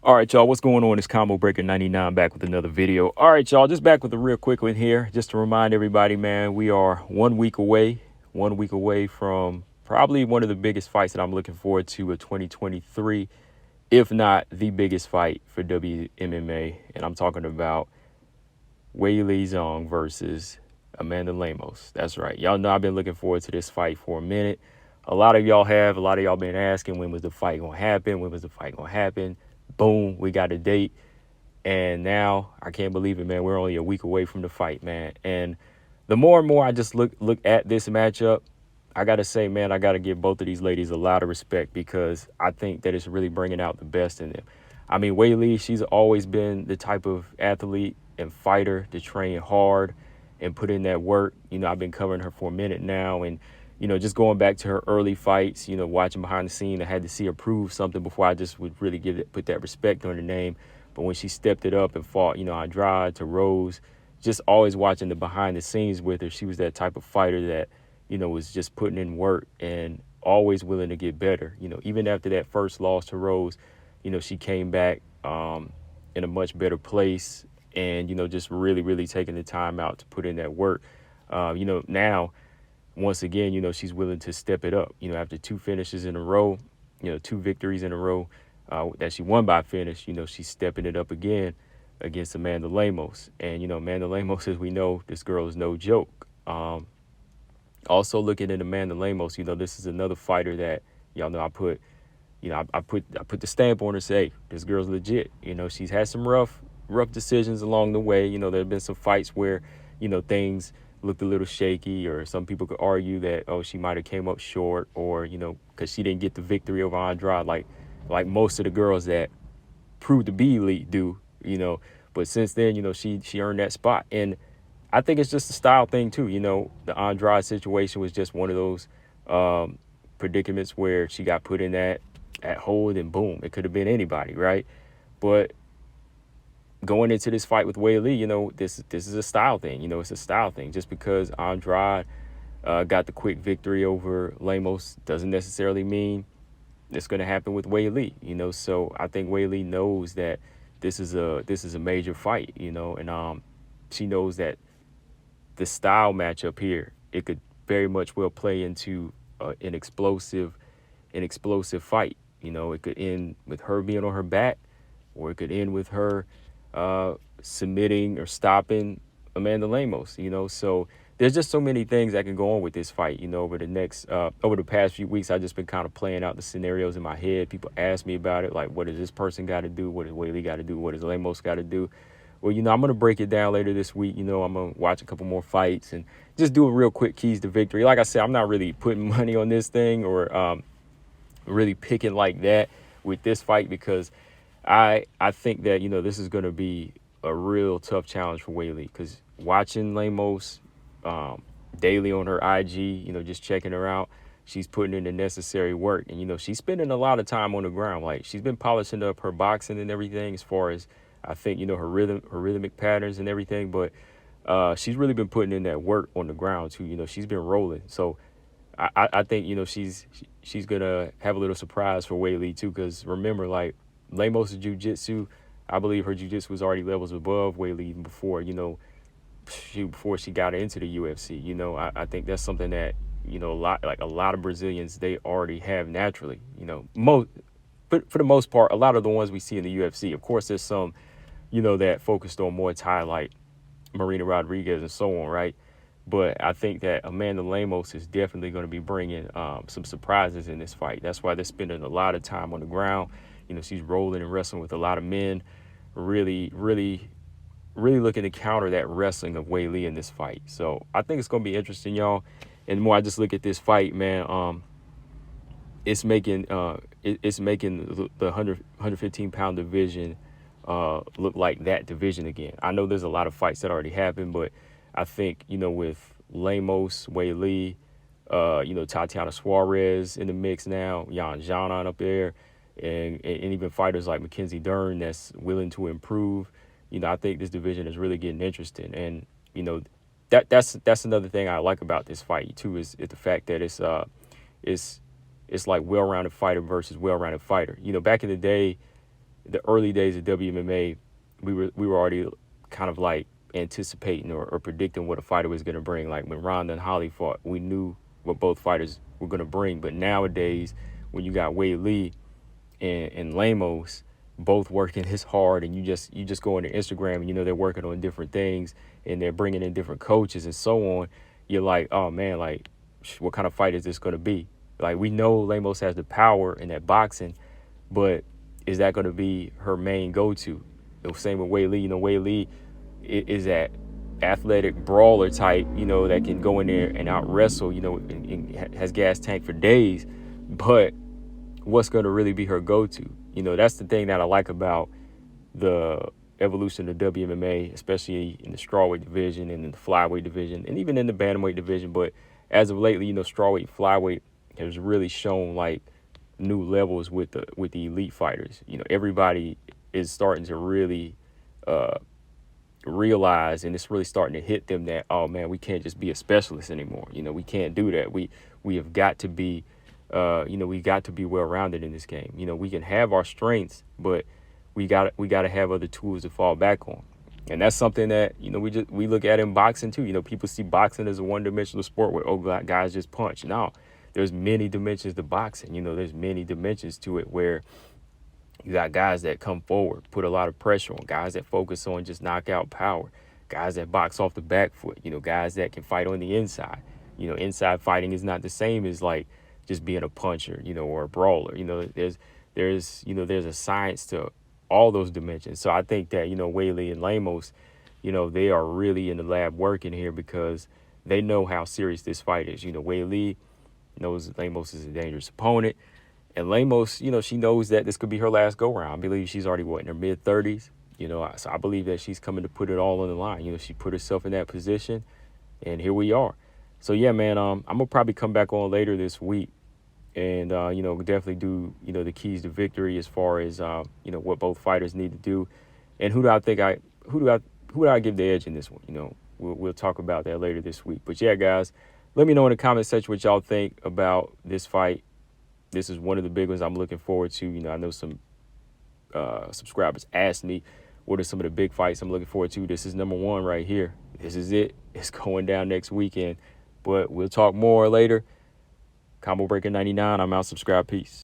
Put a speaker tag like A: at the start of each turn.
A: All right, y'all, what's going on? It's Combo Breaker 99 back with another video. All right, y'all, just back with a real quick one here. Just to remind everybody, man, we are 1 week away, 1 week away from probably one of the biggest fights that I'm looking forward to of 2023, if not the biggest fight for WMMA. And I'm talking about Weili Zhang versus Amanda Lemos. That's right. Y'all know I've been looking forward to this fight for a minute. A lot of y'all have. A lot of y'all been asking, when was the fight going to happen? When was the fight going to happen? Boom, we got a date. And now I can't believe it, man. We're only a week away from the fight, man. And the more and more I just look at this matchup, I got to say, man, I got to give both of these ladies a lot of respect because I think that it's really bringing out the best in them. I mean, Weili, she's always been the type of athlete and fighter to train hard and put in that work. You know, I've been covering her for a minute now, and just going back to her early fights, watching behind the scene, I had to see her prove something before I just would really put that respect on her name. But when she stepped it up and fought, Andrade to Rose, just always watching the behind the scenes with her, she was that type of fighter that, was just putting in work and always willing to get better. Even after that first loss to Rose, she came back in a much better place and, just really, really taking the time out to put in that work. Now, once again, she's willing to step it up. After two finishes in a row, two victories in a row that she won by finish, she's stepping it up again against Amanda Lemos. And, Amanda Lemos, as we know, this girl is no joke. Also looking at Amanda Lemos, this is another fighter that y'all know I put the stamp on her, say, hey, this girl's legit. She's had some rough decisions along the way. There have been some fights where, things looked a little shaky, or some people could argue that, oh, she might have came up short, or, because she didn't get the victory over Andrade like most of the girls that proved to be elite do, But since then, she earned that spot. And I think it's just a style thing too. The Andrade situation was just one of those predicaments where she got put in that at hold and boom, it could have been anybody, right? But going into this fight with Weili, this is a style thing. It's a style thing. Just because Andrade got the quick victory over Lemos doesn't necessarily mean it's going to happen with Weili. So I think Weili knows that this is a major fight. And she knows that the style matchup here, it could very much well play into an explosive fight. It could end with her being on her back, or it could end with her submitting or stopping Amanda Lemos. So there's just so many things that can go on with this fight. Over the past few weeks, I've just been kind of playing out the scenarios in my head. People ask me about it, like, what does this person got to do? What does Weili got to do? What does Lemos got to do? Well, I'm going to break it down later this week. I'm going to watch a couple more fights and just do a real quick keys to victory. Like I said, I'm not really putting money on this thing or really picking like that with this fight, because I think that, this is going to be a real tough challenge for Weili, because watching Lemos daily on her IG, just checking her out, she's putting in the necessary work. And, she's spending a lot of time on the ground. Like, she's been polishing up her boxing and everything, as far as, I think, her rhythmic patterns and everything. But she's really been putting in that work on the ground too. She's been rolling. So I think, she's going to have a little surprise for Weili too, because remember, like, Lemos' jiu-jitsu, I believe her jiu-jitsu was already levels above Weili even before, before she got into the UFC. I think that's something that, a lot of Brazilians, they already have naturally, but for the most part, a lot of the ones we see in the UFC, of course, there's some, that focused on Muay Thai, like Marina Rodriguez and so on, right? But I think that Amanda Lemos is definitely going to be bringing some surprises in this fight. That's why they're spending a lot of time on the ground. She's rolling and wrestling with a lot of men, really, really, really looking to counter that wrestling of Weili in this fight. So I think it's going to be interesting, y'all. And the more I just look at this fight, man, it's making the 115 pound division look like that division again. I know there's a lot of fights that already happened, but I think, with Lemos, Weili, Tatiana Suarez in the mix now, Yan Zhang up there, and even fighters like Mackenzie Dern that's willing to improve, I think this division is really getting interesting. And, that's another thing I like about this fight too, is the fact that it's like well-rounded fighter versus well-rounded fighter. Back in the day, the early days of WMMA, we were already kind of like anticipating or predicting what a fighter was going to bring. Like when Ronda and Holly fought, we knew what both fighters were going to bring. But nowadays, when you got Weili and Lemos both working as hard, and you just go on their Instagram and they're working on different things and they're bringing in different coaches and so on, you're like, oh man, like what kind of fight is this going to be? Like we know Lemos has the power in that boxing, but is that going to be her main go-to? The same with Weili. Weili is that athletic brawler type, that can go in there and out wrestle, and has gas tank for days. But what's going to really be her go-to? That's the thing that I like about the evolution of WMMA, especially in the strawweight division and in the flyweight division and even in the bantamweight division. But as of lately, strawweight, flyweight has really shown like new levels with the elite fighters. Everybody is starting to really realize, and it's really starting to hit them that, oh man, we can't just be a specialist anymore. We can't do that. We have got to be we got to be well-rounded in this game. We can have our strengths, but we got to have other tools to fall back on. And that's something that, we look at in boxing too. People see boxing as a one-dimensional sport where, guys just punch. No, there's many dimensions to boxing. There's many dimensions to it where you got guys that come forward, put a lot of pressure on, guys that focus on just knockout power, guys that box off the back foot, guys that can fight on the inside. Inside fighting is not the same as like just being a puncher, or a brawler. There's a science to all those dimensions. So I think that, Weili and Lemos, they are really in the lab working here because they know how serious this fight is. Weili knows Lemos is a dangerous opponent. And Lemos, she knows that this could be her last go-round. I believe she's already, in her mid-30s? So I believe that she's coming to put it all on the line. She put herself in that position, and here we are. So, yeah, man, I'm going to probably come back on later this week and, definitely do, the keys to victory as far as, what both fighters need to do. And who do I give the edge in this one? We'll talk about that later this week. But, yeah, guys, let me know in the comment section what y'all think about this fight. This is one of the big ones I'm looking forward to. I know some subscribers asked me what are some of the big fights I'm looking forward to. This is number one right here. This is it. It's going down next weekend. But we'll talk more later. Combo Breaker 99. I'm out. Subscribe. Peace.